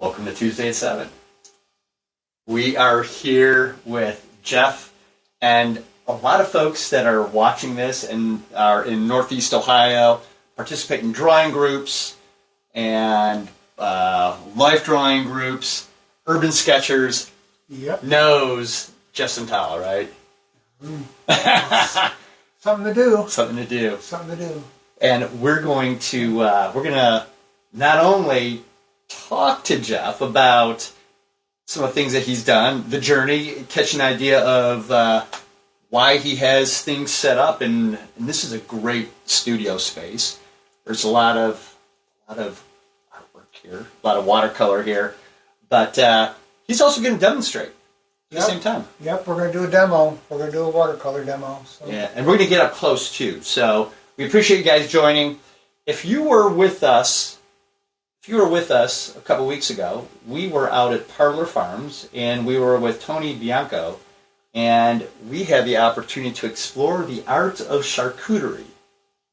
Welcome to Tuesday at 7. We are here with Jeff and a lot of folks that are watching this and are in Northeast Ohio, participate in drawing groups and life drawing groups, urban sketchers, knows Jeff Suntala, right? Something to do. Something to do. Something to do. And we're going to not only talk to Jeff about some of the things that he's done, the journey, catch an idea of why he has things set up, and this is a great studio space. There's a lot of artwork here, a lot of watercolor here, but he's also going to demonstrate at the same time. Yep, we're going to do a demo. We're going to do a watercolor demo. So. Yeah, and we're going to get up close too. So we appreciate you guys joining. If you were with us a couple weeks ago, we were out at Parlor Farms, and we were with Tony Bianco, and we had the opportunity to explore the art of charcuterie.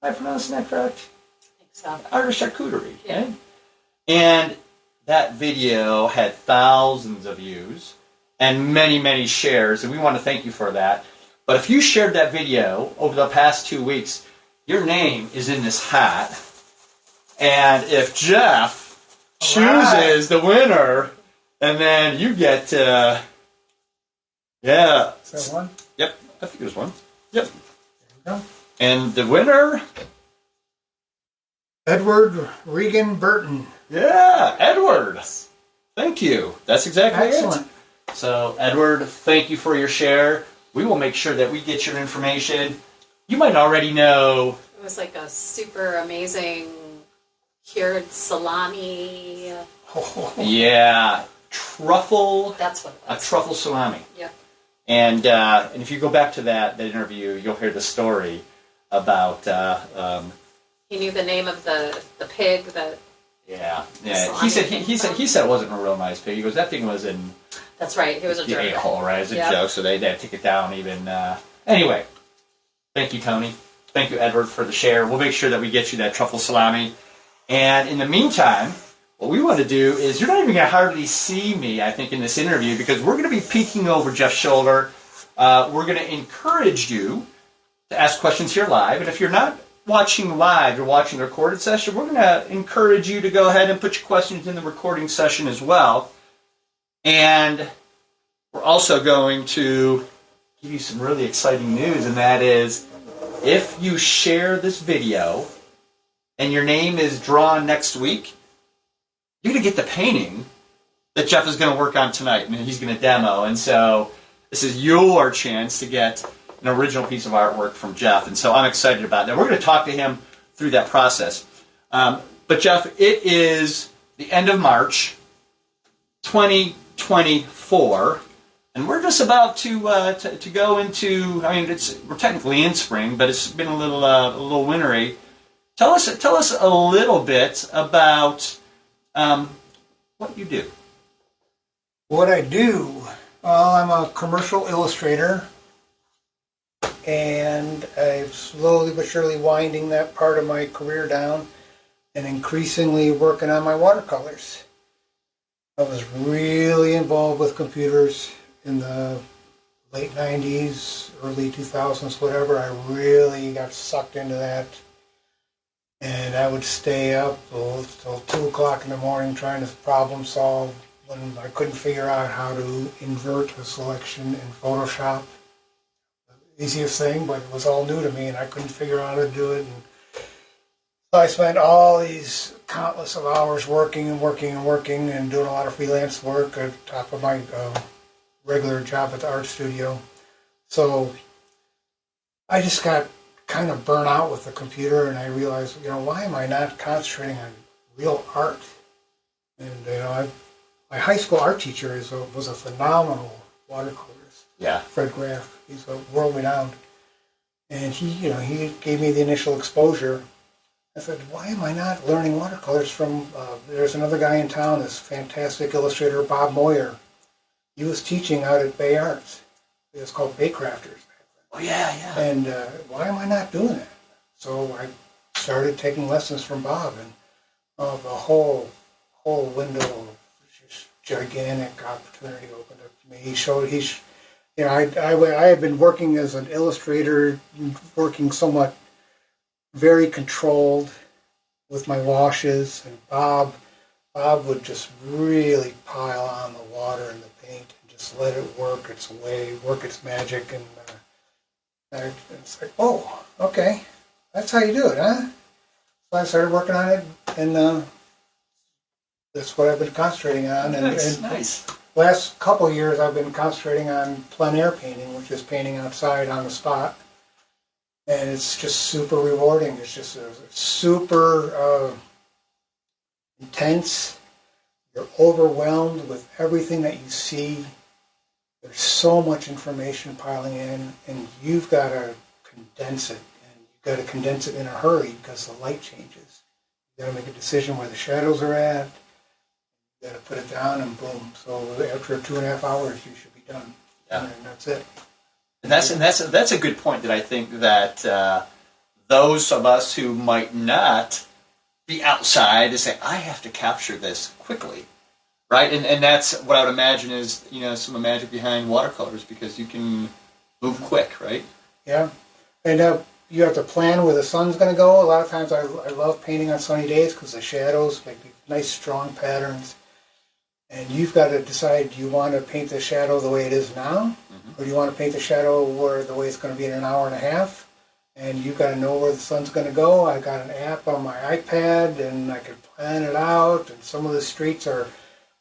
Am I pronouncing that correct? I think so. The art of charcuterie. Yeah. Right? And that video had thousands of views and many, many shares, and we want to thank you for that. But if you shared that video over the past 2 weeks, your name is in this hat. And if Jeff chooses the winner, and then you get, Is that one? Yep, I think there's one. Yep. There we go. And the winner? Edward Regan Burton. Yeah, Edward. Thank you. That's exactly Excellent. it. So, Edward, thank you for your share. We will make sure that we get your information. You might already know. It was like a super amazing cured salami. Yeah, truffle. That's what it A was. truffle salami. Yep. And if you go back to that interview, you'll hear the story about. He knew the name of the pig that. Yeah. Salami He said it wasn't a real nice pig. He goes, that thing was in That's right. He was a the jerk. a-hole, right? As a Yep. joke, so they had to take it down even. Anyway, thank you, Tony. Thank you, Edward, for the share. We'll make sure that we get you that truffle salami. And in the meantime, what we want to do is, you're not even going to hardly see me, I think, in this interview, because we're going to be peeking over Jeff's shoulder. We're going to encourage you to ask questions here live. And if you're not watching live, you're watching the recorded session, we're going to encourage you to go ahead and put your questions in the recording session as well. And we're also going to give you some really exciting news, and that is, if you share this video and your name is drawn next week, you're going to get the painting that Jeff is going to work on tonight, and he's going to demo. And so this is your chance to get an original piece of artwork from Jeff. And so I'm excited about that. We're going to talk to him through that process. But Jeff, it is the end of March 2024, and we're just about to go into. I mean, we're technically in spring, but it's been a little wintry. Tell us a little bit about what you do. What I do? Well, I'm a commercial illustrator, and I'm slowly but surely winding that part of my career down and increasingly working on my watercolors. I was really involved with computers in the late 90s, early 2000s, whatever. I really got sucked into that. And I would stay up till 2 o'clock in the morning trying to problem solve when I couldn't figure out how to invert a selection in Photoshop. The easiest thing, but it was all new to me, and I couldn't figure out how to do it. And so I spent all these countless of hours working and doing a lot of freelance work on top of my regular job at the art studio. So I just got kind of burnt out with the computer, and I realized, why am I not concentrating on real art? And my high school art teacher was a phenomenal watercolorist. Yeah. Fred Graff. He's world renowned, and he gave me the initial exposure. I said, why am I not learning watercolors from? There's another guy in town, this fantastic illustrator, Bob Moyer. He was teaching out at Bay Arts. It was called Bay Crafters. Oh yeah. And why am I not doing that? So I started taking lessons from Bob, and the whole window of just gigantic opportunity opened up to me. I had been working as an illustrator, working somewhat very controlled with my washes, and Bob would just really pile on the water and the paint and just let it work its way, work its magic, and it's like, oh, okay, that's how you do it, huh? So I started working on it, and that's what I've been concentrating on. Nice. Last couple of years, I've been concentrating on plein air painting, which is painting outside on the spot, and it's just super rewarding. It's just super intense. You're overwhelmed with everything that you see. There's so much information piling in, and you've got to condense it. And you've got to condense it in a hurry because the light changes. You've got to make a decision where the shadows are at. You've got to put it down, and boom. So after 2.5 hours, you should be done. Yeah. And that's it. And that's a good point that I think that those of us who might not be outside to say, I have to capture this quickly. Right, and that's what I would imagine is some of the magic behind watercolors, because you can move quick, right? Yeah, and you have to plan where the sun's going to go. A lot of times I love painting on sunny days because the shadows make nice strong patterns, and you've got to decide: do you want to paint the shadow the way it is now, or do you want to paint the shadow the way it's going to be in an hour and a half? And you've got to know where the sun's going to go. I got an app on my iPad, and I can plan it out. And some of the streets are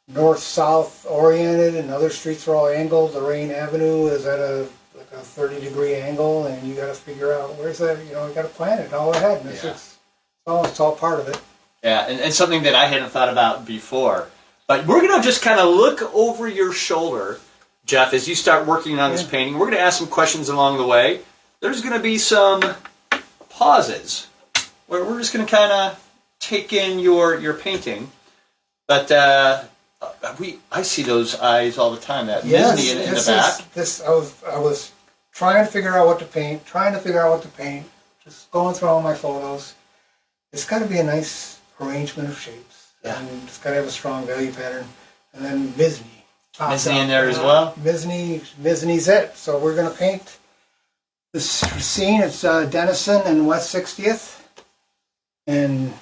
north-south oriented, and other streets are all angled. Lorraine Avenue is at a 30-degree angle, and you got to figure out where's that. You got to plan it all ahead, and it's all part of it. Yeah, and something that I hadn't thought about before. But we're going to just kind of look over your shoulder, Jeff, as you start working on this painting. We're going to ask some questions along the way. There's going to be some pauses where we're just going to kind of take in your painting, but. I see those eyes all the time. That Disney in the back. I was trying to figure out what to paint. Just going through all my photos. It's got to be a nice arrangement of shapes. Yeah. And it's got to have a strong value pattern. And then Disney. Disney in there as well. Disney's it. So we're going to paint this scene. It's Denison and West 60th, and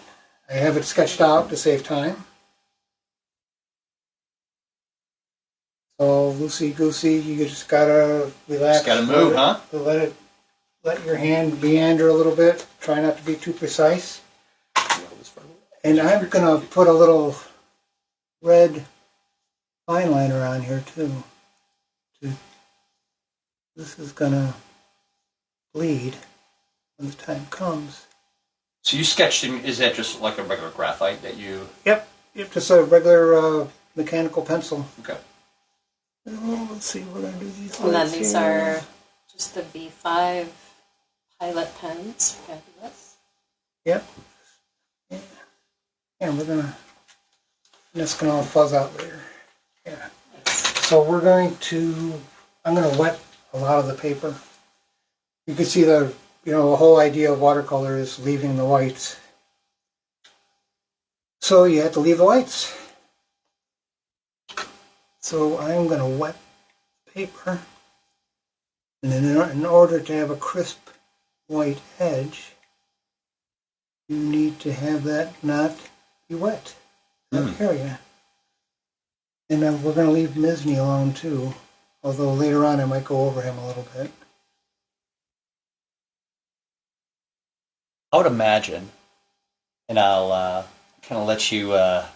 I have it sketched out to save time. So loosey goosey, you just gotta relax. Just gotta move, huh? Let your hand meander a little bit. Try not to be too precise. And I'm gonna put a little red fine liner on here too. This is gonna bleed when the time comes. So you sketched in, is that just like a regular graphite that you... Yep, just a regular mechanical pencil. Okay. Let's see, we're going to do these. And then these are just the V5 pilot pens. Fabulous. Yep. Yeah, and we're going to, that's going to all fuzz out later. Yeah. So I'm going to wet a lot of the paper. You can see the whole idea of watercolor is leaving the whites. So you have to leave the whites. So I'm going to wet paper, and then in order to have a crisp white edge, you need to have that not be wet, that area. And then we're going to leave Misny alone too, although later on I might go over him a little bit. I would imagine, and I'll kind of let you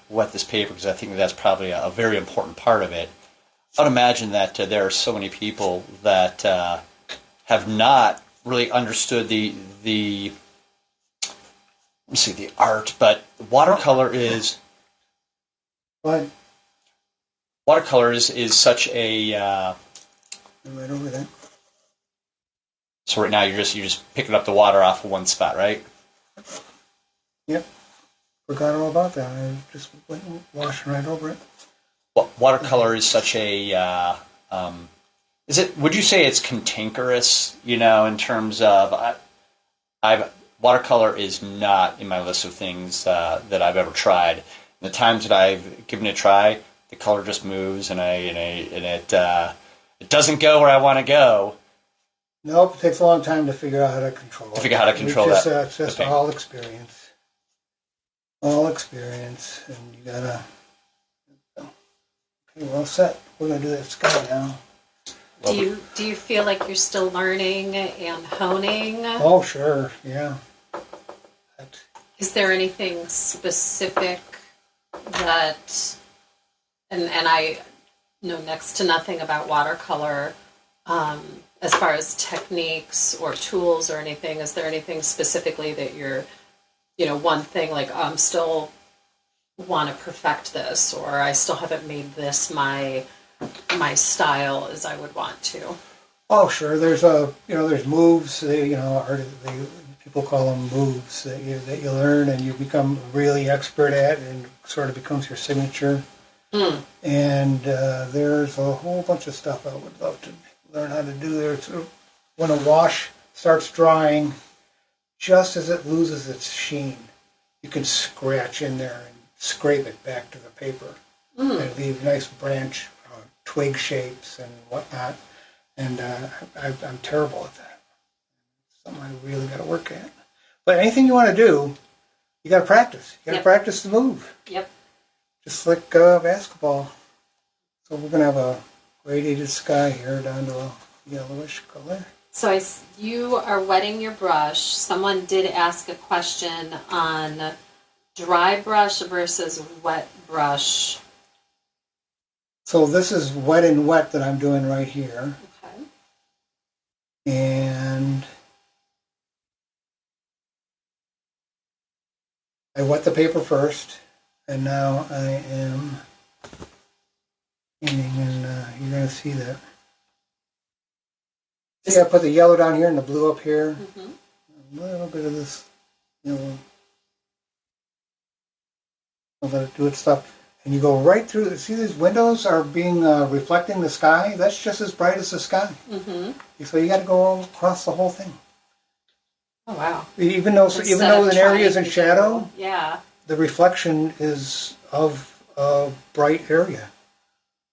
wet this paper because I think that's probably a very important part of it. I would imagine that there are so many people that have not really understood the art, but watercolor is such a Right over there. So right now you're just picking up the water off of one spot, right? Yep. Forgot all about that. I just went washing right over it. Well, watercolor is such a would you say it's cantankerous, in terms of watercolor is not in my list of things that I've ever tried. The times that I've given it a try, the color just moves, and it doesn't go where I want to go. Nope, it takes a long time to figure out how to control it. It's just all experience. All experience, and you gotta. Okay, well set. We're gonna do that sky now. Do you feel like you're still learning and honing? Oh sure, yeah. Is there anything specific that, and I know next to nothing about watercolor, as far as techniques or tools or anything, is there anything specifically that you're, one thing like, I'm still want to perfect this, or I still haven't made this my style as I would want to? Oh sure, there's there's moves, people call them moves that you learn and you become really expert at, and sort of becomes your signature. And there's a whole bunch of stuff I would love to learn how to do there. When a wash starts drying, just as it loses its sheen, you can scratch in there and scrape it back to the paper and leave nice branch, twig shapes and whatnot. And I'm terrible at that. Something I really got to work at. But anything you want to do, you got to practice. You got to practice the move. Yep. Just like basketball. So we're going to have a gradated sky here down to a yellowish color. So you are wetting your brush. Someone did ask a question on dry brush versus wet brush. So this is wet and wet that I'm doing right here. Okay. And I wet the paper first, and now I am painting, and you're going to see that. See, I put the yellow down here and the blue up here. A little bit of this yellow. I'll let it do its stuff. And you go right through. See, these windows are being reflecting the sky. That's just as bright as the sky. So you got to go across the whole thing. Oh wow! Even though an area is in shadow, yeah, the reflection is of a bright area.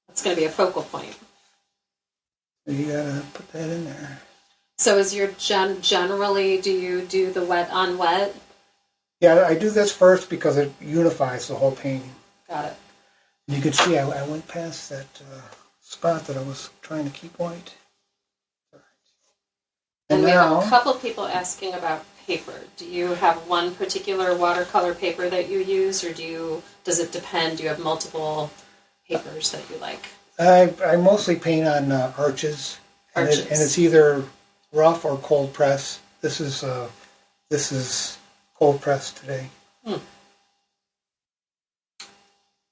That's going to be a focal point. So you got to put that in there. So is your generally, do you do the wet on wet? Yeah, I do this first because it unifies the whole painting. Got it. And you can see I went past that spot that I was trying to keep white. And we now, have a couple people asking about paper. Do you have one particular watercolor paper that you use, or does it depend? Do you have multiple papers that you like? I mostly paint on arches. And it's either rough or cold press. This is cold press today.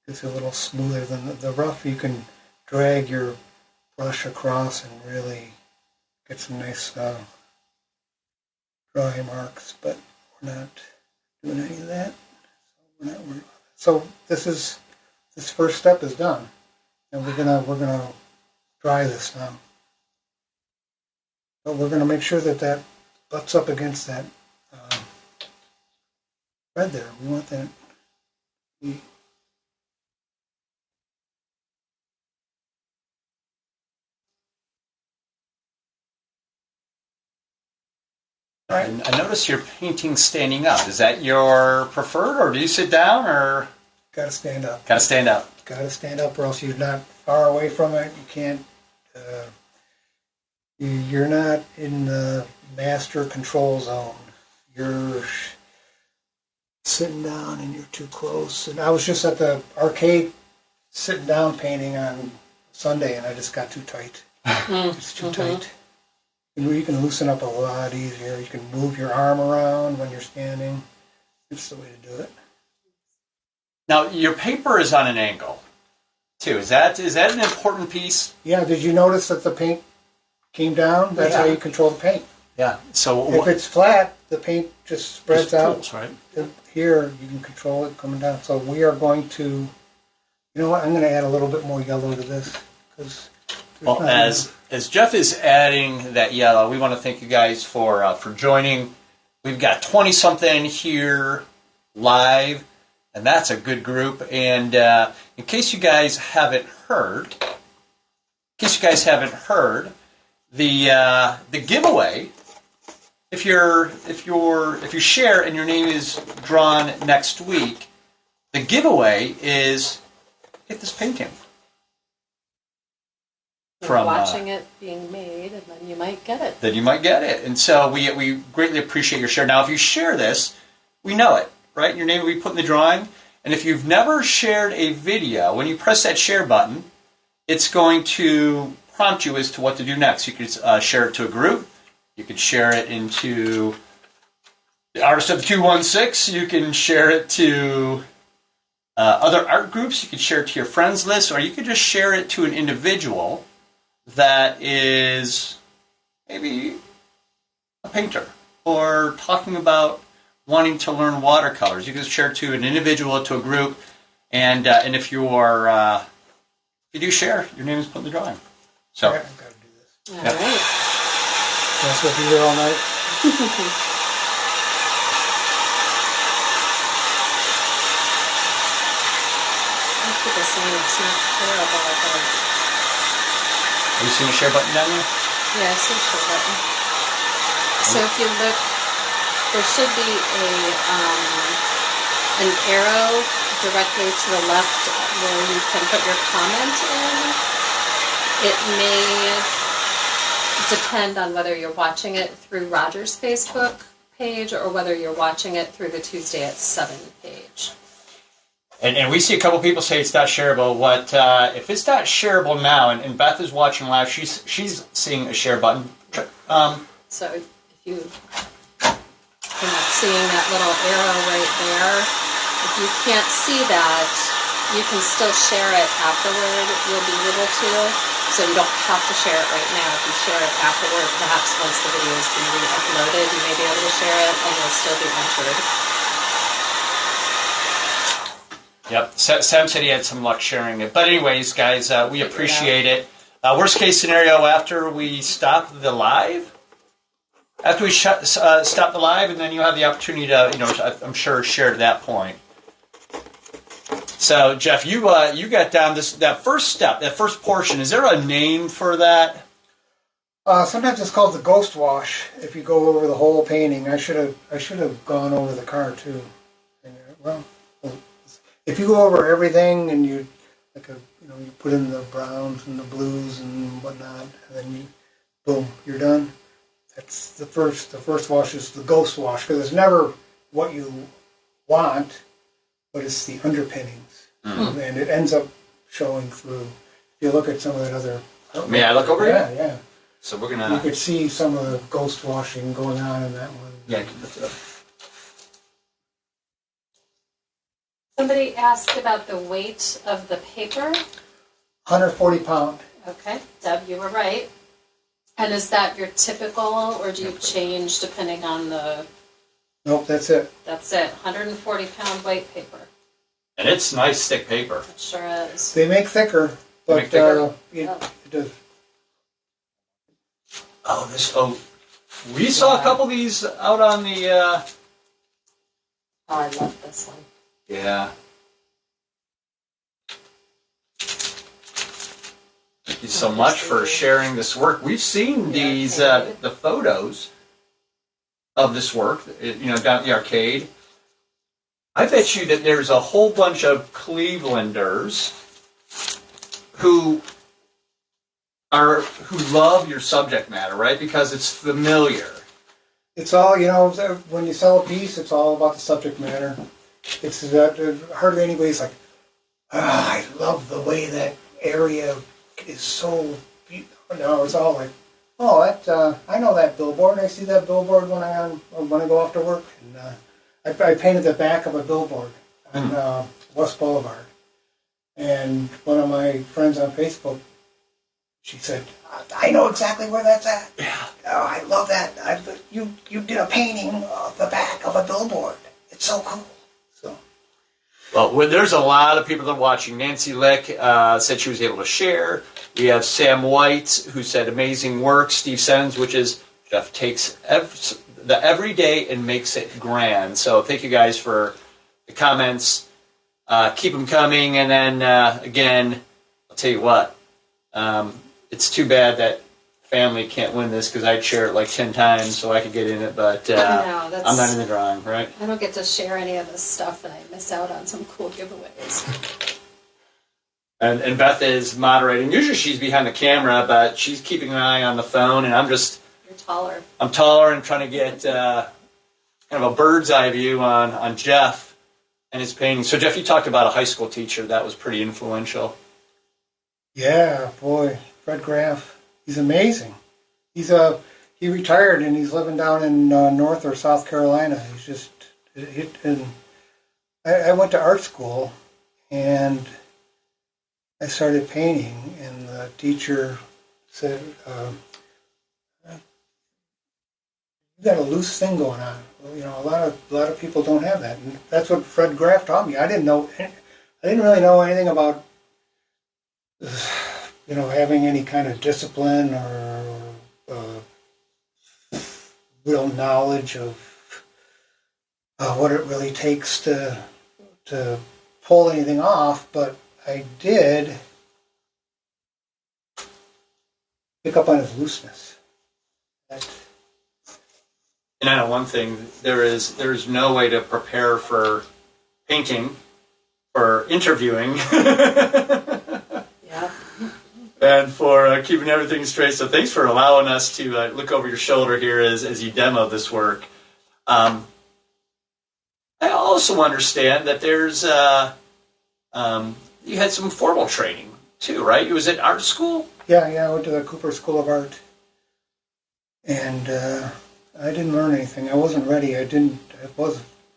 It's a little smoother than the rough. You can drag your brush across and really get some nice dry marks, but we're not doing any of that. So this first step is done, and we're gonna dry this now. But we're gonna make sure that butts up against that red there. We want that. Right. I notice you're painting standing up. Is that your preferred, or do you sit down, or? Got to stand up. Got to stand up. Got to stand up, or else you're not far away from it. You can't. You're not in the master control zone. You're sitting down, and you're too close. And I was just at the arcade, sitting down painting on Sunday, and I just got too tight. It's too tight. You can loosen up a lot easier. You can move your arm around when you're standing. It's the way to do it. Now, your paper is on an angle, too. Is that an important piece? Yeah, did you notice that the paint came down? That's how you control the paint. Yeah. So if it's flat, the paint just spreads out. Pools, right? Here, you can control it coming down. So we are going to, you know what, I'm going to add a little bit more yellow to this. Well, as Jeff is adding that yellow, we want to thank you guys for joining. We've got 20-something here live. And that's a good group. And in case you guys haven't heard, the giveaway, if you share and your name is drawn next week, the giveaway is get this painting. From watching it being made, and then you might get it. And so we greatly appreciate your share. Now, if you share this, we know it, right? Your name will be put in the drawing. And if you've never shared a video, when you press that share button, it's going to prompt you as to what to do next. You could share it to a group. You could share it into the Artist of 216. You can share it to other art groups. You could share it to your friends list, or you could just share it to an individual that is maybe a painter or talking about wanting to learn watercolors. You can share it to an individual, to a group, and if you do share, your name is put in the drawing. So, I've got to do this. All right. That's what you do all night. People saying it's not terrible, I think. have you seen a share button down there? Yeah, I see the share button. So if you look, there should be an arrow directly to the left where you can put your comment in. It may depend on whether you're watching it through Roger's Facebook page or whether you're watching it through the Tuesday at 7 page. And we see a couple people say it's not shareable. If it's not shareable now, and Beth is watching live, she's seeing a share button. So if you're not seeing that little arrow right there, if you can't see that, you can still share it afterward. You'll be able to, so you don't have to share it right now. If you share it afterward, perhaps once the video is being re-uploaded, you may be able to share it, and you'll still be entered. Yep, Sam said he had some luck sharing it. But anyways, guys, we appreciate it. Worst case scenario, after we stop the live, stop the live, and then you have the opportunity to, I'm sure, share at that point. So, Jeff, you got down that first step, that first portion. Is there a name for that? Sometimes it's called the ghost wash. If you go over the whole painting, I should have gone over the car too. Well, if you go over everything and you you put in the browns and the blues and whatnot, and then boom, you're done. That's the first. The first wash is the ghost wash, because it's never what you want, but it's the underpinnings, and it ends up showing through. If you look at some of that other. May I look over here? here? Yeah. So we're gonna. You could see some of the ghost washing going on in that one. Yeah, I can lift it up. Somebody asked about the weight of the paper. 140 pound. Okay, Deb, you were right. And is that your typical, or do you change depending on the... Nope, that's it. That's it, 140-pound weight paper. And it's nice, thick paper. It sure is. They make thicker, but it does. We saw a couple of these out on the... Oh, I love this one. Yeah. Thank you so much for sharing this work. We've seen these, the photos of this work, down at the arcade. I bet you that there's a whole bunch of Clevelanders who love your subject matter, right? Because it's familiar. It's all, when you sell a piece, it's all about the subject matter. It's that hardly anybody's like, I love the way that area is so beautiful. No, it's all like, I know that billboard. I see that billboard when I go off to work. And I painted the back of a billboard on West Boulevard. And one of my friends on Facebook, she said, I know exactly where that's at. Yeah. Oh, I love that. You did a painting of the back of a billboard. It's so cool. So. Well, there's a lot of people that are watching. Nancy Lick said she was able to share. We have Sam White, who said amazing work. Steve Sens, which is Jeff takes the everyday and makes it grand. So thank you guys for the comments. keep them coming. And then again, I'll tell you what, it's too bad that family can't win this because I'd share it like 10 times so I could get in it, but I know, I'm not in the drawing, right? I don't get to share any of this stuff, and I miss out on some cool giveaways. And Beth is moderating. Usually she's behind the camera, but she's keeping an eye on the phone, and You're taller. I'm taller and trying to get kind of a bird's eye view on Jeff and his painting. So Jeff, you talked about a high school teacher that was pretty influential. Yeah, boy, Fred Graff, he's amazing. He retired and he's living down in North or South Carolina. He's just, and I went to art school and I started painting, and the teacher said, "You got a loose thing going on. Well, you know, a lot of people don't have that." And that's what Fred Graff taught me. I didn't really know anything about, you know, having any kind of discipline or real knowledge of what it really takes to pull anything off, but I did pick up on his looseness. And I know one thing, there's no way to prepare for painting, for interviewing, Yeah. and for keeping everything straight. So thanks for allowing us to look over your shoulder here as you demo this work. I also understand that there's you had some formal training too, right? You was at art school? Yeah, I went to the Cooper School of Art, and I didn't learn anything. I wasn't ready. I didn't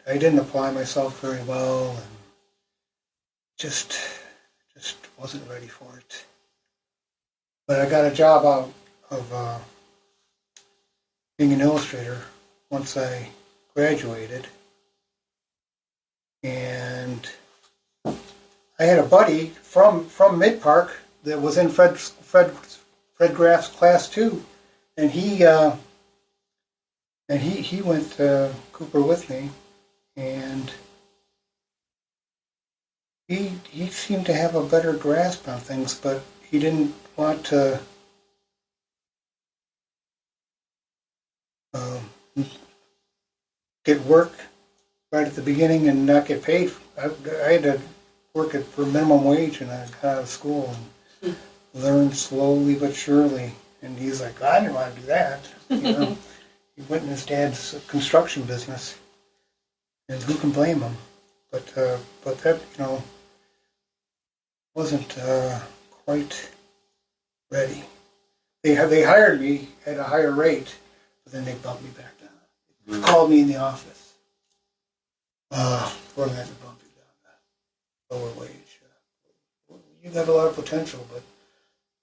apply myself very well, and just wasn't ready for it. But I got a job out of being an illustrator once I graduated, and I had a buddy from Mid-Park that was in Fred Graff's class too, and he went to Cooper with me, and he seemed to have a better grasp on things, but he didn't want to get work right at the beginning and not get paid. I had to work for minimum wage, and I got out of school and learned slowly but surely. And he's like, I didn't want to do that. You know, he went in his dad's construction business, and who can blame him? But that, you know, wasn't quite ready. They hired me at a higher rate, but then they bumped me back down. They called me in the office. We're going to have to bump you down to lower wage. You have a lot of potential, but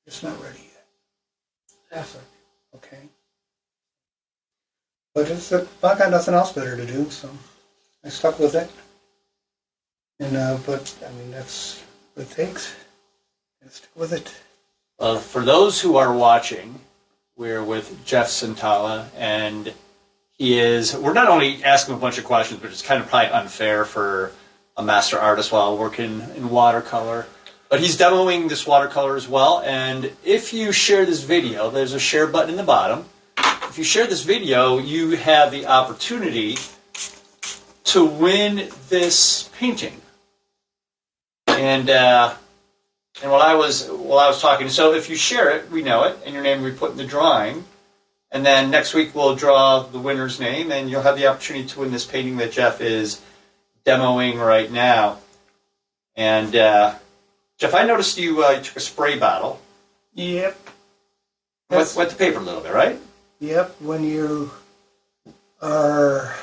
it's not ready yet. That's like, okay. But I got nothing else better to do, so I stuck with it. And but I mean, that's what it takes. I stick with it. For those who are watching, we're with Jeff Suntala, and we're not only asking a bunch of questions, but it's kind of probably unfair for a master artist while working in watercolor. But he's demoing this watercolor as well, and if you share this video, there's a share button in the bottom. If you share this video, you have the opportunity to win this painting. And while I was talking, so if you share it, we know it, and your name will be put in the drawing. And then next week we'll draw the winner's name, and you'll have the opportunity to win this painting that Jeff is demoing right now. And Jeff, I noticed you took a spray bottle. Yep. Wet the paper a little bit, right? Yep. When you are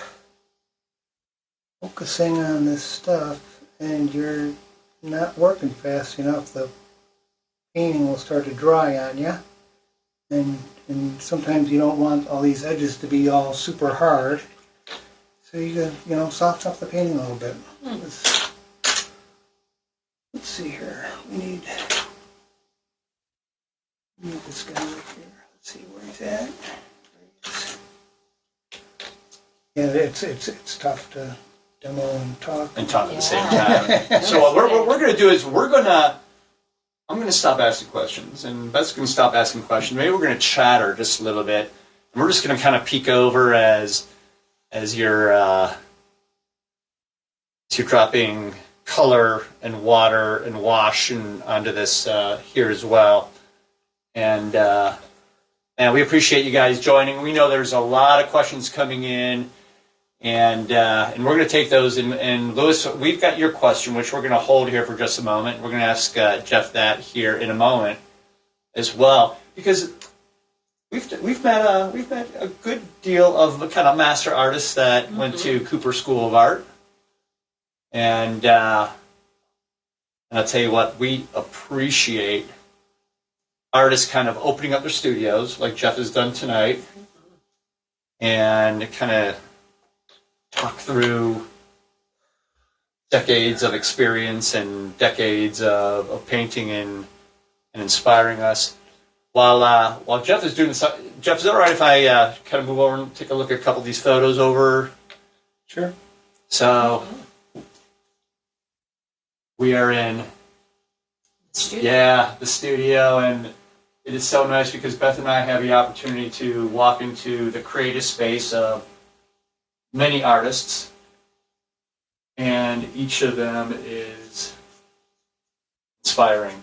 focusing on this stuff and you're not working fast enough, the painting will start to dry on you. And sometimes you don't want all these edges to be all super hard. So you soften up the painting a little bit. Let's see here. We need this guy right here. Let's see where he's at. There he is. Yeah, it's tough to demo and talk. And talk at the same time. So what we're going to do is I'm going to stop asking questions, and Beth's going to stop asking questions. Maybe we're going to chatter just a little bit, and we're just going to kind of peek over as you're dropping color and water and wash onto this here as well. And we appreciate you guys joining. We know there's a lot of questions coming in, and we're going to take those. And Louis, we've got your question, which we're going to hold here for just a moment. We're going to ask Jeff that here in a moment as well, because we've met a good deal of kind of master artists that went to Cooper School of Art, and I'll tell you what, we appreciate artists kind of opening up their studios like Jeff has done tonight and kind of talk through decades of experience and decades of painting and inspiring us. While Jeff is doing this, Jeff, is it all right if I kind of move over and take a look at a couple of these photos over? Sure. So we are in the studio, and it is so nice because Beth and I have the opportunity to walk into the creative space of many artists, and each of them is inspiring.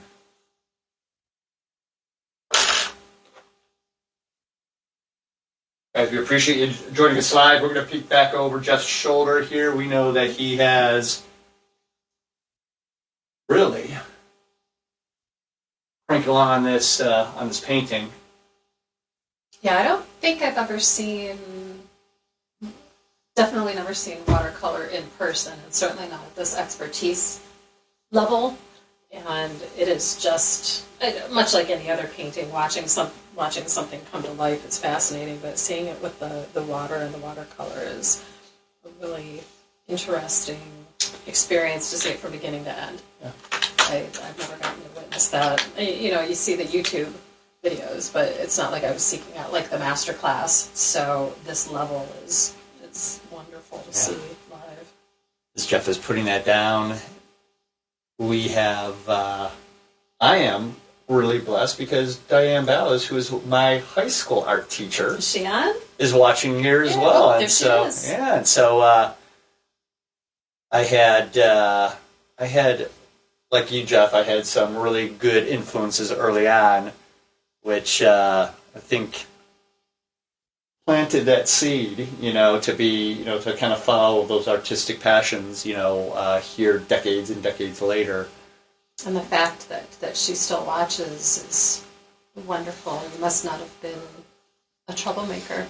Guys, we appreciate you joining us live. We're going to peek back over Jeff's shoulder here. We know that he has really crankled on this painting. Yeah, I don't think I've definitely never seen watercolor in person, and certainly not at this expertise level. And it is just, much like any other painting, watching something come to life is fascinating, but seeing it with the water and the watercolor is a really interesting experience to see it from beginning to end. Yeah. I've never gotten to witness that. You see the YouTube videos, but it's not like I was seeking out like the master class. So this level is wonderful to see live. As Jeff is putting that down, we have, I am really blessed because Diane Ballas, who is my high school art teacher, Is she on? is watching here as well. There And she so, is. yeah, and so I had, like you, Jeff, I had some really good influences early on, which I think planted that seed, to kind of follow those artistic passions, here decades and decades later. And the fact that she still watches is wonderful. You must not have been a troublemaker,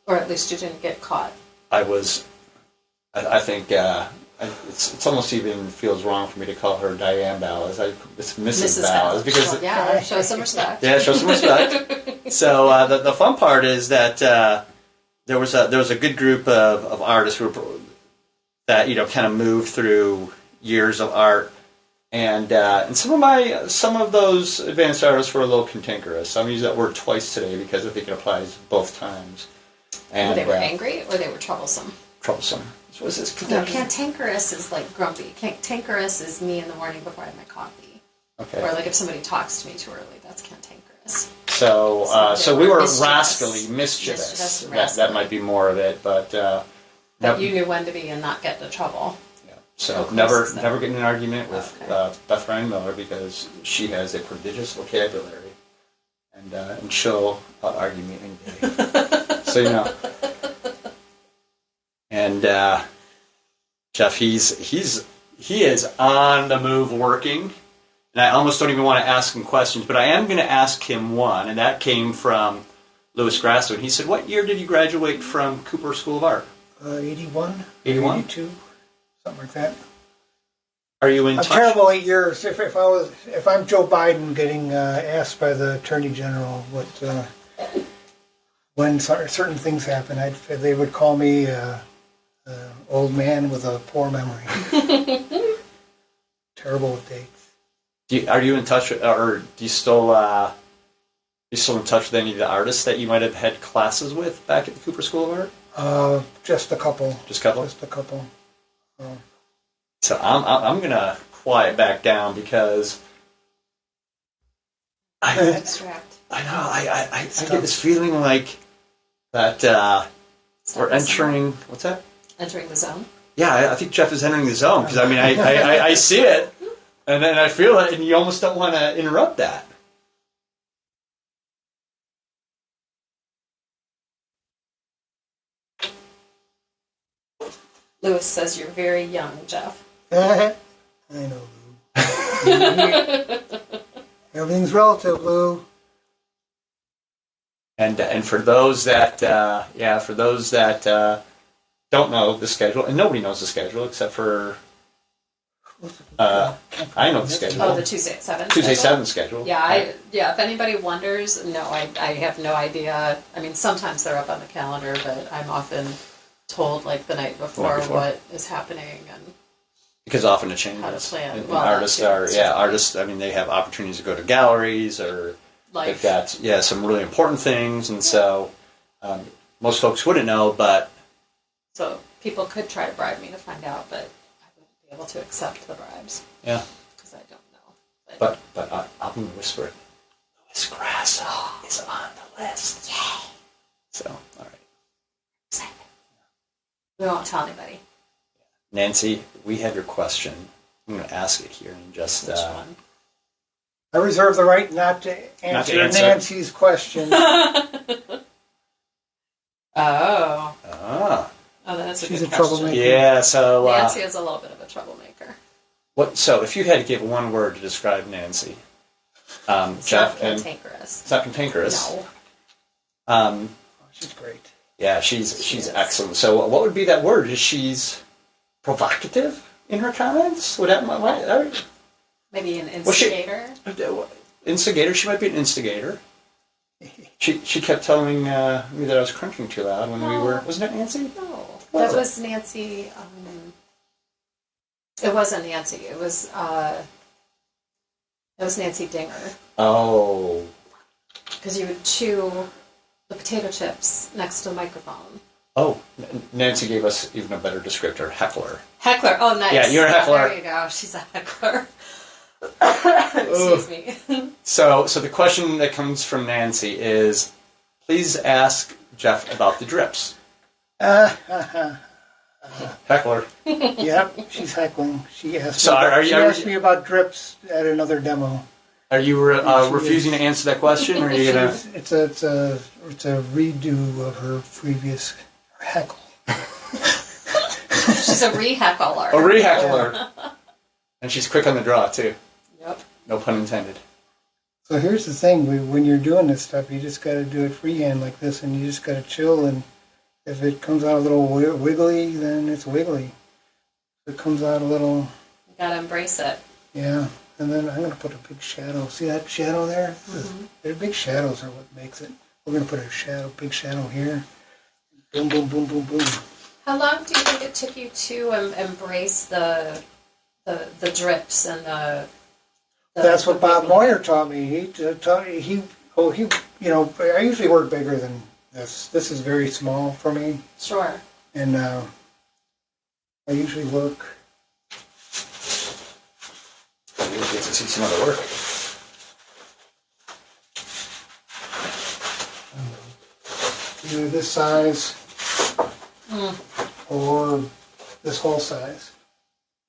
or at least you didn't get caught. I think it's almost even feels wrong for me to call her Diane Ballas. It's Mrs. Ballas because show some respect. Yeah, show some respect. So the fun part is that there was a good group of artists that kind of moved through years of art, and some of those advanced artists were a little cantankerous. I'm using that word twice today because I think it applies both times. And they were angry or they were troublesome. Troublesome. So was this No, cantankerous is like grumpy. Cantankerous is me in the morning before I have my coffee. Okay. Or like if somebody talks to me too early, that's cantankerous. So we were rascally, mischievous. That might be more of it, but you knew when to be and not get into trouble. Yeah. So never get in an argument with Beth Ryan Miller because she has a prodigious vocabulary, and she'll argue me any day. So And Jeff, he is on the move working. And I almost don't even want to ask him questions, but I am going to ask him one, and that came from Louis Grasso. And he said, "What year did you graduate from Cooper School of Art?" 81. 81? 82, something like that. Are you in a touch? Terrible 8 years. If I'm Joe Biden getting asked by the Attorney General when certain things happen, they would call me old man with a poor memory. Terrible with dates. Are you in touch, or do you still in touch with any of the artists that you might have had classes with back at the Cooper School of Art? Just a couple. Just a couple? Just a couple. So I'm gonna quiet back down because Abstract. I know I get this feeling like that we're entering. What's that? Entering the zone. Yeah, I think Jeff is entering the zone because I mean I see it, and then I feel it, and you almost don't want to interrupt that. Lewis says you're very young, Jeff. I know, Lou. Everything's relative, Lou. And for those that don't know the schedule, and nobody knows the schedule except for I know the schedule. Oh, the Tuesday at 7. Tuesday schedule? 7 schedule. Yeah, if anybody wonders, no, I have no idea. I mean, sometimes they're up on the calendar, but I'm often told like the night before what is happening and because often it changes. how to plan. And Well, artists. I mean, they have opportunities to go to galleries or they've got some really important things, and so most folks wouldn't know, but so people could try to bribe me to find out, but I wouldn't be able to accept the bribes. Yeah, because I don't know. But I'm gonna whisper it. Louis Grasso is on the list. Yay! So all right. We won't tell anybody. Nancy, we have your question. I'm going to ask it here in just. Which one? I reserve the right not to answer Nancy's question. Oh, Ah. that's a She's good a question. troublemaker. Yeah. So. Nancy is a little bit of a troublemaker. What? So, if you had to give one word to describe Nancy, It's Jeff, not and cantankerous. it's not cantankerous. No. She's great. Yeah, she's excellent. So, what would be that word? Is she's provocative in her comments? Would that Maybe an instigator. Instigator? She might be an instigator. She kept telling me that I was crunching too loud when we were. Wasn't it Nancy? No, that was Nancy. It wasn't Nancy. It was Nancy Dinger. Oh. Because you would chew the potato chips next to the microphone. Oh, Nancy gave us even a better descriptor, heckler. Heckler. Oh, nice. Yeah, you're a heckler. There you go. She's a heckler. Excuse me. So the question that comes from Nancy is, please ask Jeff about the drips. Heckler. Yep, she's heckling. She asked So she asked me about drips at another demo. Are you refusing to answer that question, or are you gonna? It's a redo of her previous heckle. She's a re-heckler. A re-heckler. And she's quick on the draw too. Yep. No pun intended. So here's the thing: when you're doing this stuff, you just got to do it freehand like this, and you just got to chill. And if it comes out a little wiggly, then it's wiggly. If it comes out a little, You gotta embrace it. yeah. And then I'm going to put a big shadow. See that shadow there? Mm-hmm. The big shadows are what makes it. We're going to put a big shadow here. Boom, boom, boom, boom, boom. How long do you think it took you to embrace the drips and the That's what Bob Moyer taught me. I usually work bigger than this. This is very small for me. Sure. And I usually work. You get to see some other work. Either this size or this whole size.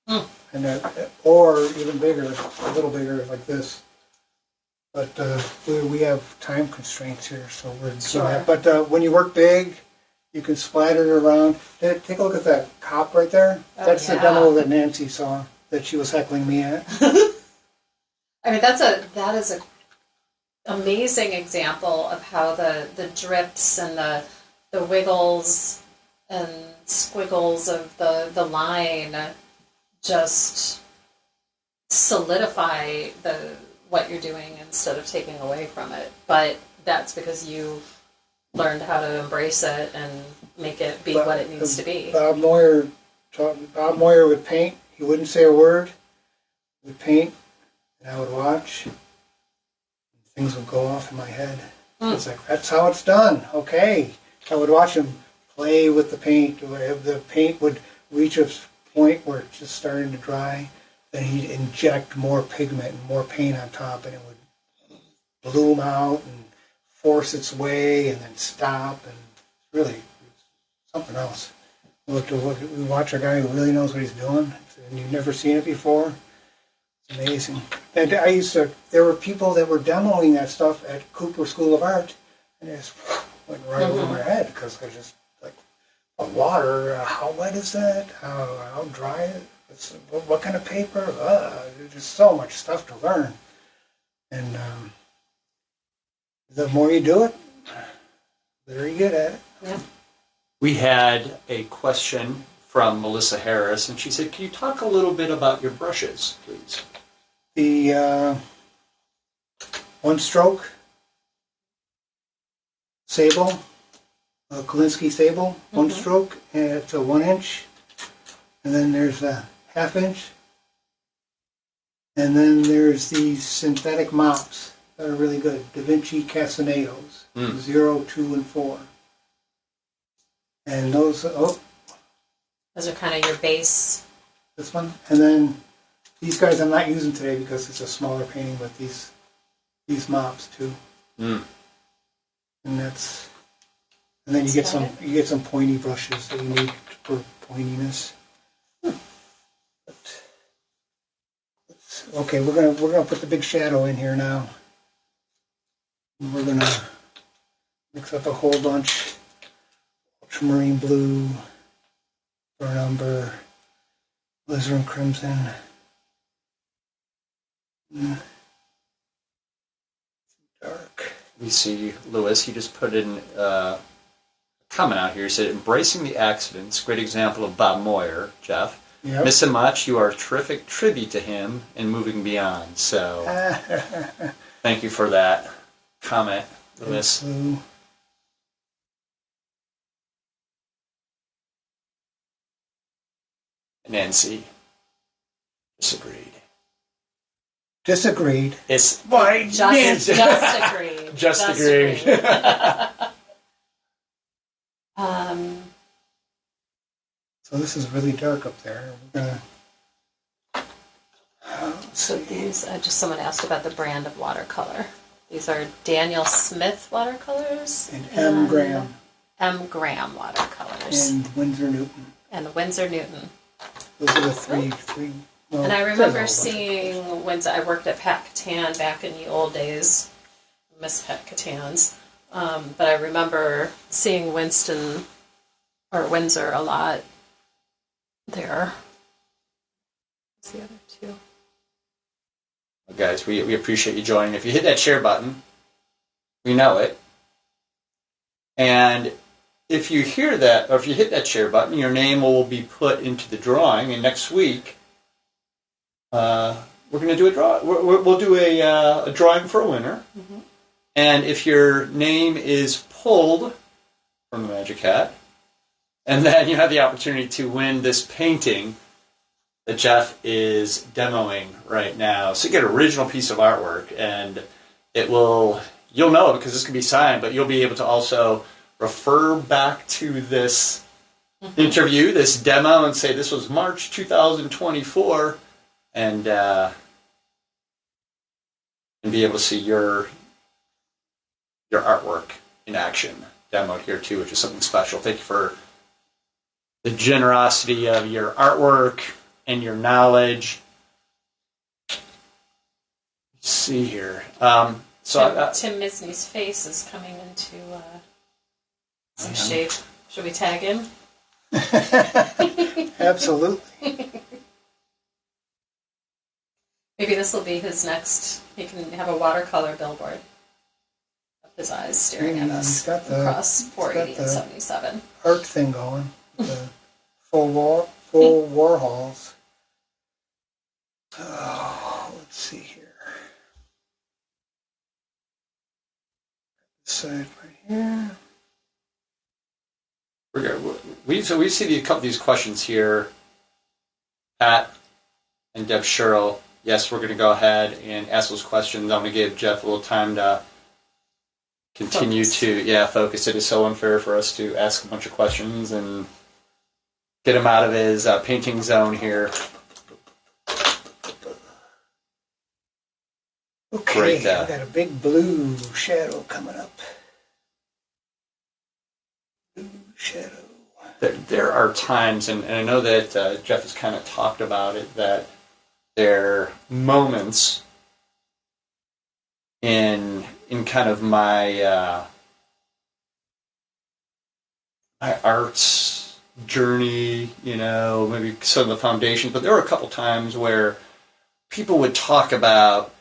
And or even bigger, a little bigger like this. But we have time constraints here, so we're doing that. But when you work big, you can splatter it around. Take a look at that cop right there. That's the demo that Nancy saw that she was heckling me at. I mean, that is a amazing example of how the drips and the wiggles and squiggles of the line just solidify what you're doing instead of taking away from it. But that's because you learned how to embrace it and make it be what it needs to be. Bob Moyer would paint. He wouldn't say a word. He would paint, and I would watch. And things would go off in my head. It's like, that's how it's done. Okay. I would watch him play with the paint. The paint would reach a point where it's just starting to dry, then he'd inject more pigment and more paint on top, and it would bloom out and force its way and then stop, and really something else. We watch a guy who really knows what he's doing, and you've never seen it before. It's amazing. And there were people that were demoing that stuff at Cooper School of Art, and it just went right over my head, because I just, like, water, how wet is that? How dry? What kind of paper? There's just so much stuff to learn. And the more you do it, the better you get at it. Yeah. We had a question from Melissa Harris, and she said, can you talk a little bit about your brushes, please? The one stroke sable, Kolinsky sable, one stroke, and it's a 1 inch, and then there's a 1/2 inch, and then there's these synthetic mops that are really good, Da Vinci Casaneos, 0, 2, and 4. And those, Those are kind of your base. this one, and then these guys I'm not using today because it's a smaller painting, but these mops too. And then you get some pointy brushes that you need for pointiness. Okay, we're gonna put the big shadow in here now. And we're gonna mix up a whole bunch. Ultramarine blue, burnt umber, alizarin crimson. Dark. We see Lewis, he just put in a comment out here. He said, embracing the accidents, great example of Bob Moyer, Jeff. Yep. Miss him much, you are a terrific tribute to him and moving beyond. So thank you for that comment, Lewis. Blue. Nancy disagreed. Disagreed. It's why Just agreed. Just agreed. So this is really dark up there. We're gonna. So these, just someone asked about the brand of watercolor. These are Daniel Smith watercolors And M. Graham. M. Graham watercolors And Winsor Newton. and Winsor Newton. Those are the three. Well, And I there's a remember whole bunch. seeing Winsor. I worked at Pat Catan back in the old days. Miss Pat Catan's, but I remember seeing Winsor a lot there. What's the other two? Well, guys, we appreciate you joining. If you hit that share button, we know it. And if you hear that, or if you hit that share button, your name will be put into the drawing. And next week, we're going to do a draw. We'll do a drawing for a winner. Mm-hmm. And if your name is pulled from the Magic Hat, and then you have the opportunity to win this painting that Jeff is demoing right now. So you get an original piece of artwork, and you'll know because this can be signed, but you'll be able to also refer back to this interview, this demo, and say this was March 2024, and be able to see your artwork in action demoed here too, which is something special. Thank you for the generosity of your artwork and your knowledge. Let's see here. Tim Misney's face is coming into some shape. Should we tag him? Absolutely. Maybe this will be his next. He can have a watercolor billboard of his eyes staring at us He's got the- across 480 he's and got the- 77. Art thing going. The full Warhols. Oh, let's see here. This side right here. We see a couple of these questions here. Pat and Deb Sherrill. Yes, we're going to go ahead and ask those questions. I'm going to give Jeff a little time to continue Focus. to focus. It is so unfair for us to ask a bunch of questions and get him out of his painting zone here. Okay, Great, I've got a big blue shadow coming up. Blue shadow. There are times, and I know that Jeff has kind of talked about it, that there are moments in kind of my my arts journey, you know, maybe some of the foundation, but there were a couple times where people would talk about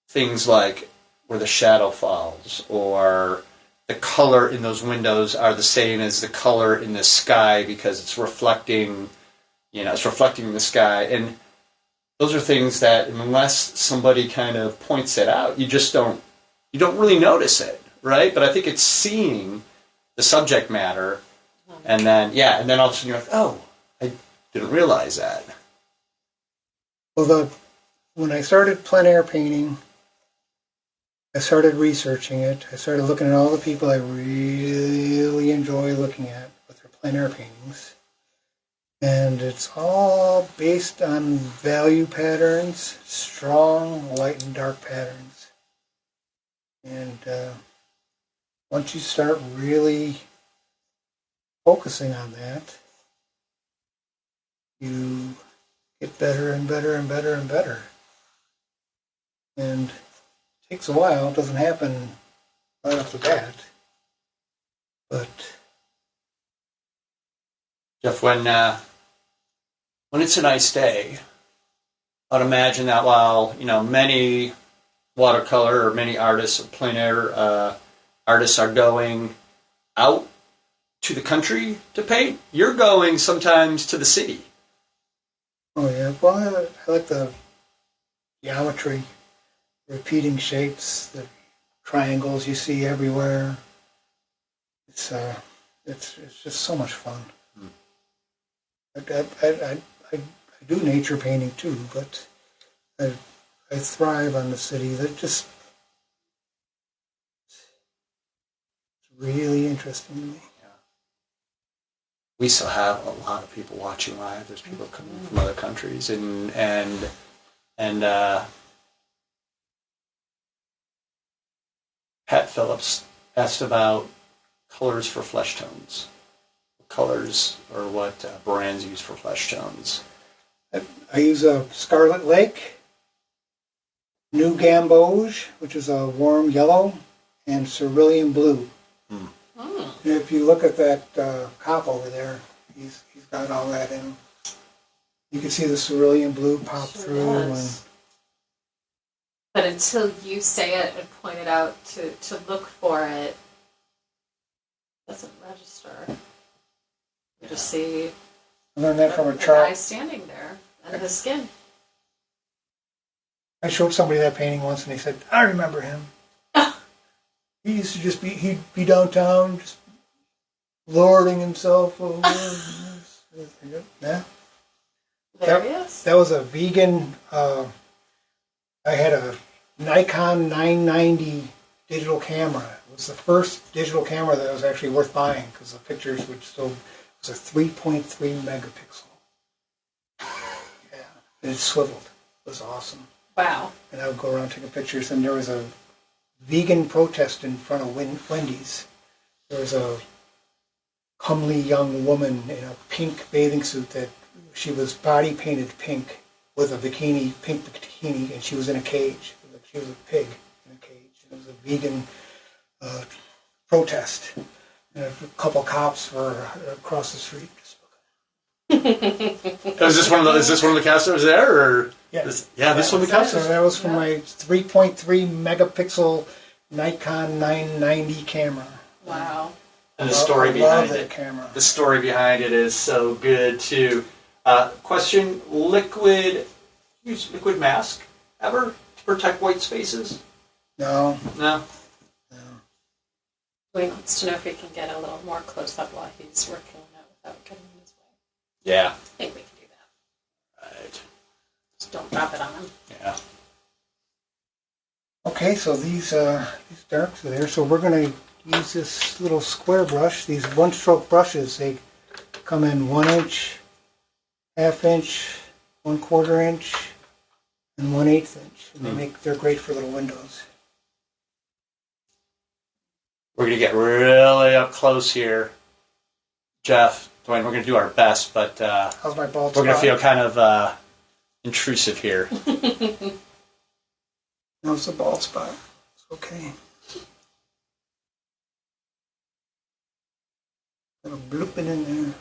things like where the shadow falls, or the color in those windows are the same as the color in the sky because it's reflecting, you know, it's reflecting in the sky. And those are things that unless somebody kind of points it out, you don't really notice it, right? But I think it's seeing the subject matter, and then all of a sudden you're like, oh, I didn't realize that. Well, when I started plein air painting, I started researching it. I started looking at all the people I really enjoy looking at with their plein air paintings. And it's all based on value patterns, strong light and dark patterns. And once you start really focusing on that, you get better and better and better and better. And it takes a while. It doesn't happen right off the bat. But Jeff, when it's a nice day, I'd imagine that while, you know, many watercolor or many artists or plein air artists are going out to the country to paint, you're going sometimes to the city. oh yeah, well, I like the geometry, repeating shapes, the triangles you see everywhere. It's just so much fun. I do nature painting too, but I thrive on the city. That just it's really interesting to me. We still have a lot of people watching live. There's people coming from other countries, and Pat Phillips asked about colors for flesh tones. Colors or what brands use for flesh tones. I use a Scarlet Lake, New Gamboge, which is a warm yellow, and Cerulean Blue. And if you look at that cop over there, he's got all that in him. You can see the Cerulean Blue pop through. And but until you say it and point it out to look for it, it doesn't register. You just see I learned that from a the guy chart. standing there and his skin. I showed somebody that painting once, and they said, "I remember him. He used to he'd be downtown, just lording himself over." Yeah. There he is. That was a vegan. I had a Nikon 990 digital camera. It was the first digital camera that was actually worth buying because the pictures would still. It was a 3.3 megapixel. Yeah, and it swiveled. It was awesome. Wow. And I would go around taking pictures, and there was a vegan protest in front of Wendy's. There was a comely young woman in a pink bathing suit that she was body painted pink with a bikini, pink bikini, and she was in a cage. She was a pig in a cage. It was a vegan protest. And a couple cops were across the street. Is this one of the cast that was there, or Yeah, this one of the cast? So that was from my 3.3 megapixel Nikon 990 camera. Wow. And the story behind that it. camera. The story behind it is so good too. Question: use liquid mask ever to protect white spaces? No. No. He wants to know if we can get a little more close up while he's working on it without getting in his way. Yeah. I think we can do that. Right. Just don't drop it on him. Yeah. Okay, so these darks are there. So we're going to use this little square brush. These one-stroke brushes, they come in 1 inch, ½ inch, 1/4 inch, and 1/8 inch. And they're great for little windows. We're going to get really up close here. Jeff, Dwayne, we're going to do our best, but How's my bald we're going to spot? feel kind of intrusive here. How's the bald spot? It's okay. Little bloop it in there.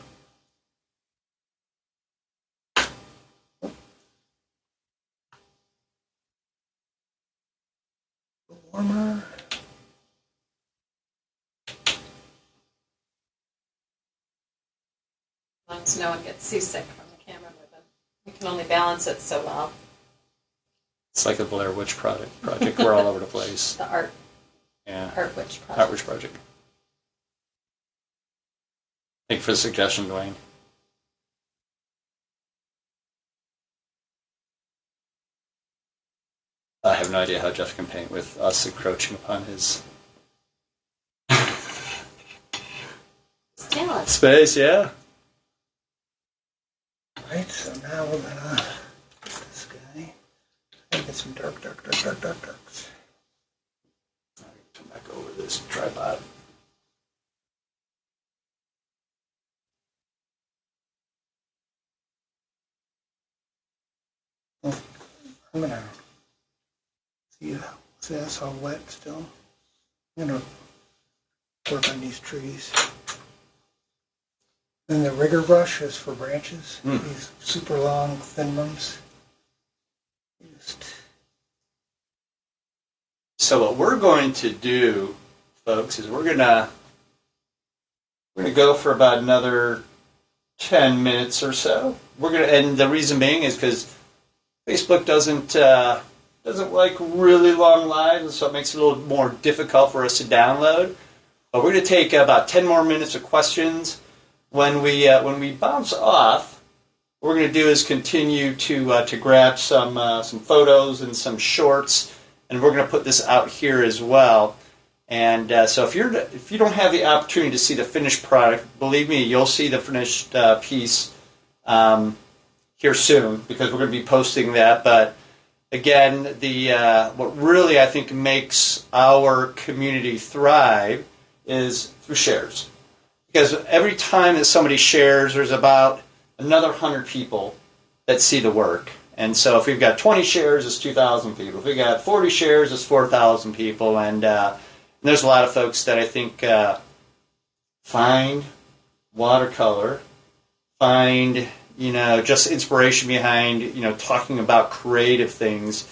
Warmer. As long as no one gets seasick from the camera moving. We can only balance it so well. It's like the Blair Witch Project. We're all over the place. The art Yeah. Witch project. Art Witch Project. Thank you for the suggestion, Dwayne. I have no idea how Jeff can paint with us encroaching upon his Yeah. space, yeah. Right, so now we're gonna get this guy. And get some darks. Come back over this tripod. I'm gonna see that's all wet still. I'm gonna work on these trees. And the rigger brush is for branches. These super long, thin ones. So what we're going to do, folks, is we're gonna go for about another 10 minutes or so. And the reason being is because Facebook doesn't like really long lives, so it makes it a little more difficult for us to download. But we're going to take about 10 more minutes of questions. When we bounce off, what we're going to do is continue to grab some photos and some shorts, and we're going to put this out here as well. And so if you don't have the opportunity to see the finished product, believe me, you'll see the finished piece here soon, because we're going to be posting that. But again, what really I think makes our community thrive is through shares. Because every time that somebody shares, there's about another 100 people that see the work. And so if we've got 20 shares, it's 2,000 people. If we've got 40 shares, it's 4,000 people. And there's a lot of folks that I think find watercolor, find just inspiration behind talking about creative things.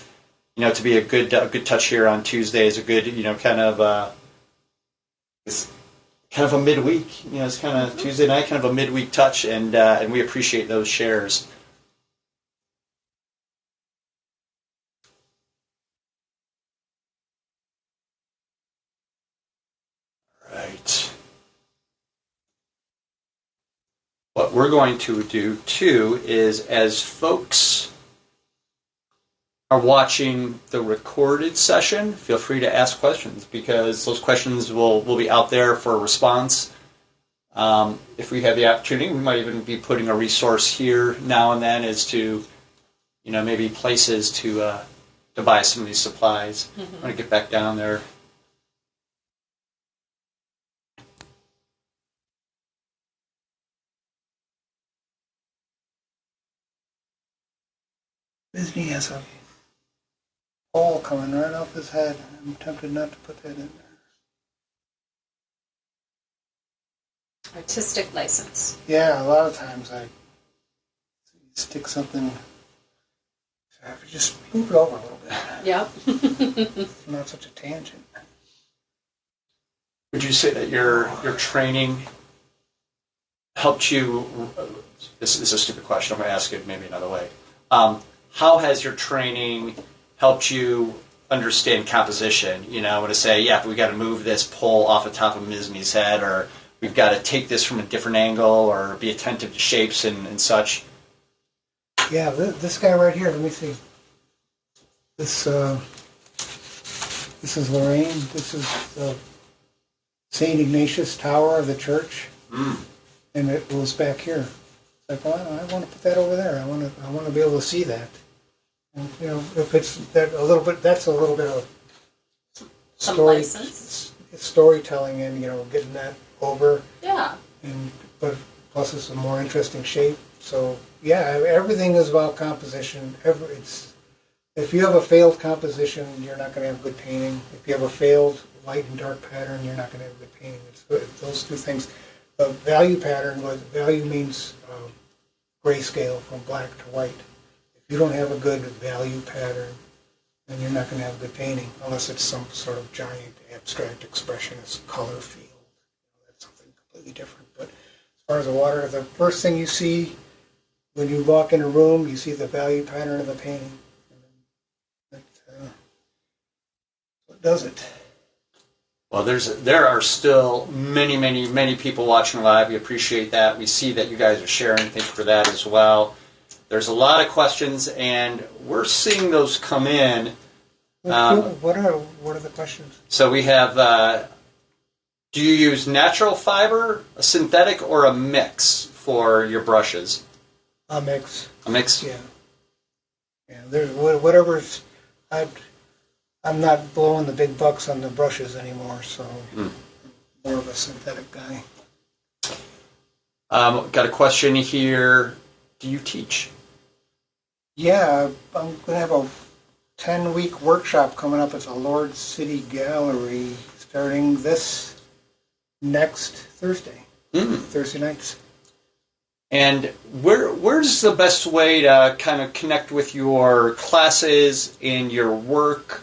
To be a good touch here on Tuesday is a good kind of a midweek. It's kind of Tuesday night, kind of a midweek touch, and we appreciate those shares. Right. What we're going to do too is, as folks are watching the recorded session, feel free to ask questions, because those questions will be out there for a response. If we have the opportunity, we might even be putting a resource here now and then as to, maybe places to buy some of these supplies. I'm going to get back down there. Disney has a hole coming right off his head. I'm tempted not to put that in there. Artistic license. Yeah, a lot of times I stick something. So I have to just move it over a little bit. Yep. Not such a tangent. Would you say that your training helped you? This is a stupid question. I'm going to ask it maybe another way. How has your training helped you understand composition? When to say, yeah, we got to move this pole off the top of Misme's head, or we've got to take this from a different angle, or be attentive to shapes and such. Yeah, this guy right here. Let me see. This is Lorraine. This is the St. Ignatius Tower of the church. and it goes back here. It's like, well, I want to put that over there. I want to be able to see that. And if it's that a little bit, that's a little bit of Some license. storytelling, and getting that over. Yeah. But plus it's a more interesting shape. So yeah, everything is about composition. If you have a failed composition, you're not going to have good painting. If you have a failed light and dark pattern, you're not going to have good painting. It's those two things. The value pattern, value means grayscale from black to white. If you don't have a good value pattern, then you're not going to have good painting unless it's some sort of giant abstract expressionist color field. That's something completely different. But as far as the water, the first thing you see when you walk in a room, you see the value pattern of the painting. What does it? Well, there are still many people watching live. We appreciate that. We see that you guys are sharing. Thank you for that as well. There's a lot of questions, and we're seeing those come in. What are the questions? So we have, do you use natural fiber, a synthetic, or a mix for your brushes? A mix. A mix? Yeah. There's whatever's. I'm not blowing the big bucks on the brushes anymore, so more of a synthetic guy. Got a question here. Do you teach? Yeah, I'm going to have a 10-week workshop coming up at the Lord City Gallery starting this next Thursday. Thursday nights. And where's the best way to kind of connect with your classes and your work?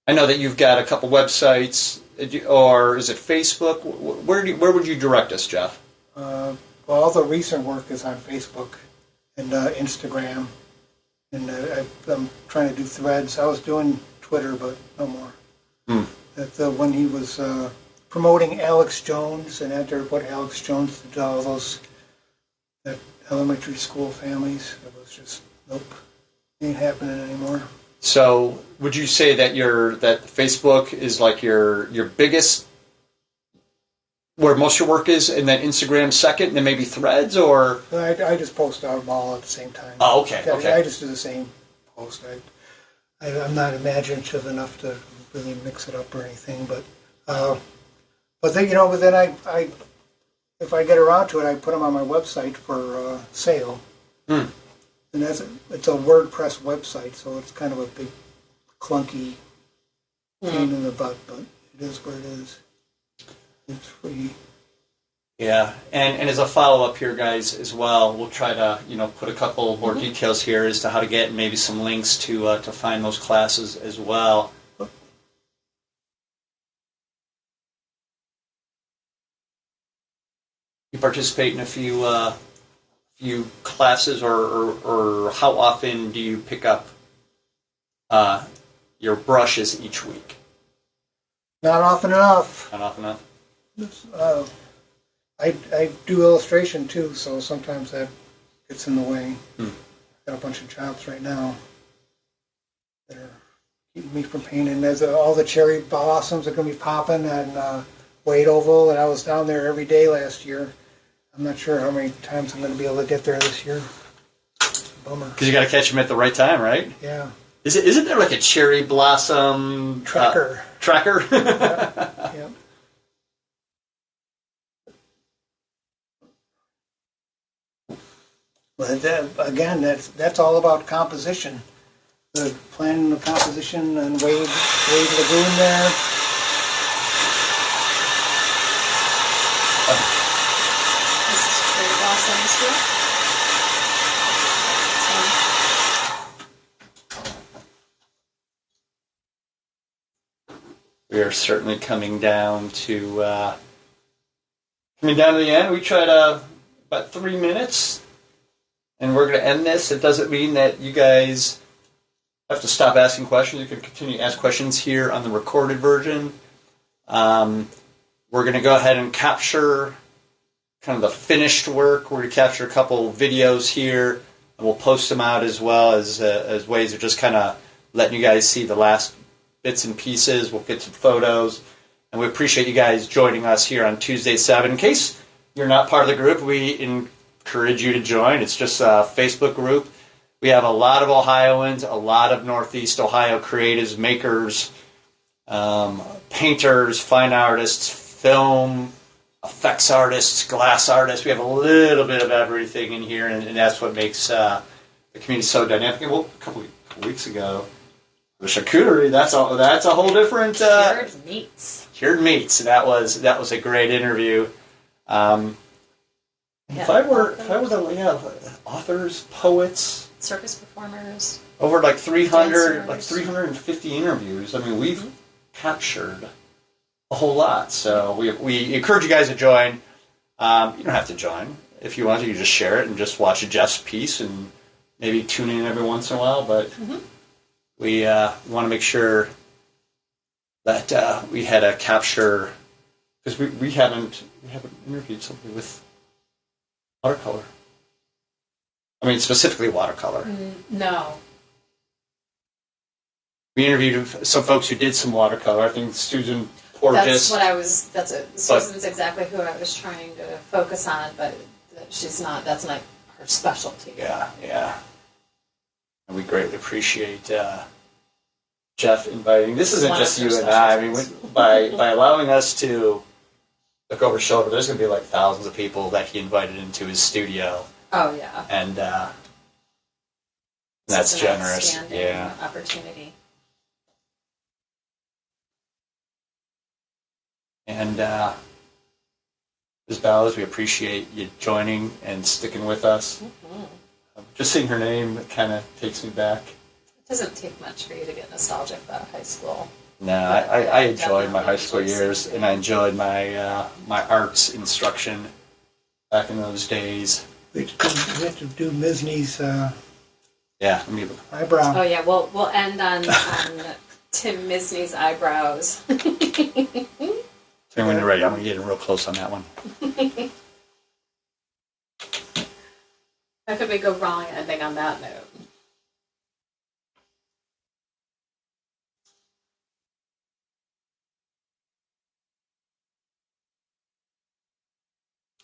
I know that you've got a couple websites, or is it Facebook? Where would you direct us, Jeff? Well, all the recent work is on Facebook and Instagram, and I'm trying to do threads. I was doing Twitter, but no more. When he was promoting Alex Jones, and after what Alex Jones did to all those that elementary school families, it was just nope, ain't happening anymore. So, would you say that that Facebook is like your biggest, where most of your work is, and then Instagram second, and then maybe Threads, or? I just post out them all at the same time. Oh, okay. I just do the same post. I'm not imaginative enough to really mix it up or anything, but then I if I get around to it, I put them on my website for sale. And it's a WordPress website, so it's kind of a big, clunky pain in the butt, but it is what it is. It's free. Yeah, and as a follow-up here, guys, as well, we'll try to put a couple more details here as to how to get maybe some links to find those classes as well. You participate in a few classes, or how often do you pick up your brushes each week? Not often enough. Not often enough. I do illustration too, so sometimes that gets in the way. I've got a bunch of jobs right now that are keeping me from painting. There's all the cherry blossoms are going to be popping at Wade Oval, and I was down there every day last year. I'm not sure how many times I'm going to be able to get there this year. Bummer. Because you got to catch them at the right time, right? Yeah. Isn't there like a cherry blossom tracker? Tracker. Yep. But again, that's all about composition. The planning the composition and Wade Lagoon there. This is cherry blossoms here. We are certainly coming down to the end. We tried about 3 minutes, and we're going to end this. It doesn't mean that you guys have to stop asking questions. You can continue to ask questions here on the recorded version. We're going to go ahead and capture kind of the finished work. We're going to capture a couple videos here, and we'll post them out as well as ways of just kind of letting you guys see the last bits and pieces. We'll get some photos, and we appreciate you guys joining us here on Tuesday 7. In case you're not part of the group, we encourage you to join. It's just a Facebook group. We have a lot of Ohioans, a lot of Northeast Ohio creatives, makers, painters, fine artists, film, effects artists, glass artists. We have a little bit of everything in here, and that's what makes the community so dynamic. Well, a couple weeks ago, the charcuterie, that's a whole different... Cured meats. That was a great interview. If I were the authors, poets, circus performers, over like 300, dancers. like 350 interviews. I mean, we've captured a whhole lot. So we encourage you guys to join. You don't have to join. If you want to, you just share it and just watch Jeff's piece and maybe tune in every once in a while. But we want to make sure that we had a capture, because we haven't interviewed somebody with watercolor. I mean, specifically watercolor. No. We interviewed some folks who did some watercolor. I think Susan Porges. Susan's exactly who I was trying to focus on, but she's not. That's not her specialty. Yeah. And we greatly appreciate Jeff inviting. This isn't just you and I. I mean, by allowing us to look over his shoulder, there's going to be like thousands of people that he invited into his studio. Oh yeah. And that's generous. Yeah. Opportunity. And Ms. Bowers, we appreciate you joining and sticking with us. Just seeing her name kind of takes me back. It doesn't take much for you to get nostalgic about high school. No, I enjoyed my high school years, and I enjoyed my my arts instruction back in those days. We have to do Misney's eyebrow. Oh yeah, we'll end on Tim Misney's eyebrows. When you're ready, I'm going to get real close on that one. How could we go wrong ending on that note?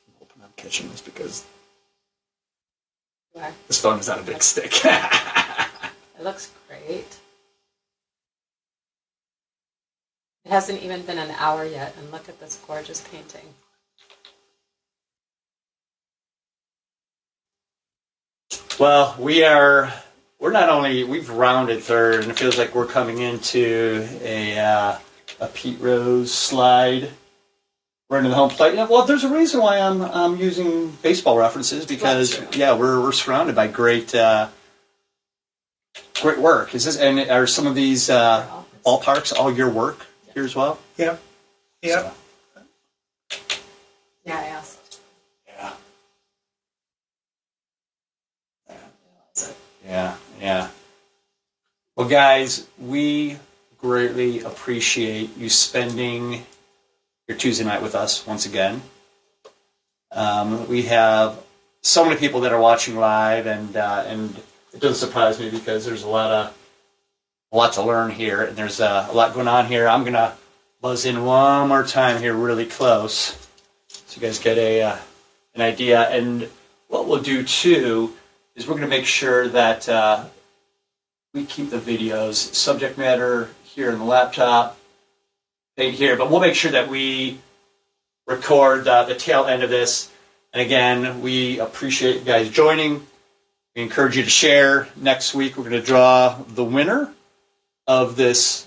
I'm hoping I'm catching this because Where? this phone is on a big stick. It looks great. It hasn't even been an hour yet, and look at this gorgeous painting. Well, we've rounded third, and it feels like we're coming into a Pete Rose slide. We're into the home plate. Well, there's a reason why I'm using baseball references, because we're surrounded by great work. Are some of these ballparks all your work here as well? Yep. Yeah, I asked. Yeah. Well, guys, we greatly appreciate you spending your Tuesday night with us once again. We have so many people that are watching live, and it doesn't surprise me because there's a lot to learn here, and there's a lot going on here. I'm gonna buzz in one more time here, really close, so you guys get an idea. And what we'll do too is we're gonna make sure that we keep the videos subject matter here in the laptop, thing here, but we'll make sure that we record the tail end of this. And again, we appreciate you guys joining. We encourage you to share. Next week, we're going to draw the winner of this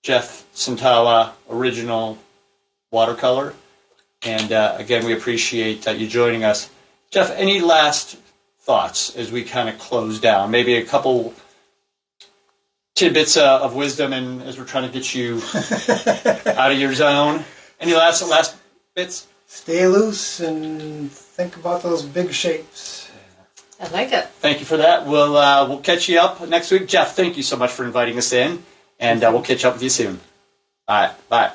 Jeff Suntala original watercolor. And again, we appreciate you joining us. Jeff, any last thoughts as we kind of close down? Maybe a couple tidbits of wisdom, and as we're trying to get you out of your zone. Any last bits? Stay loose and think about those big shapes. I like it. Thank you for that. We'll catch you up next week. Jeff, thank you so much for inviting us in, and we'll catch up with you soon. All right, bye.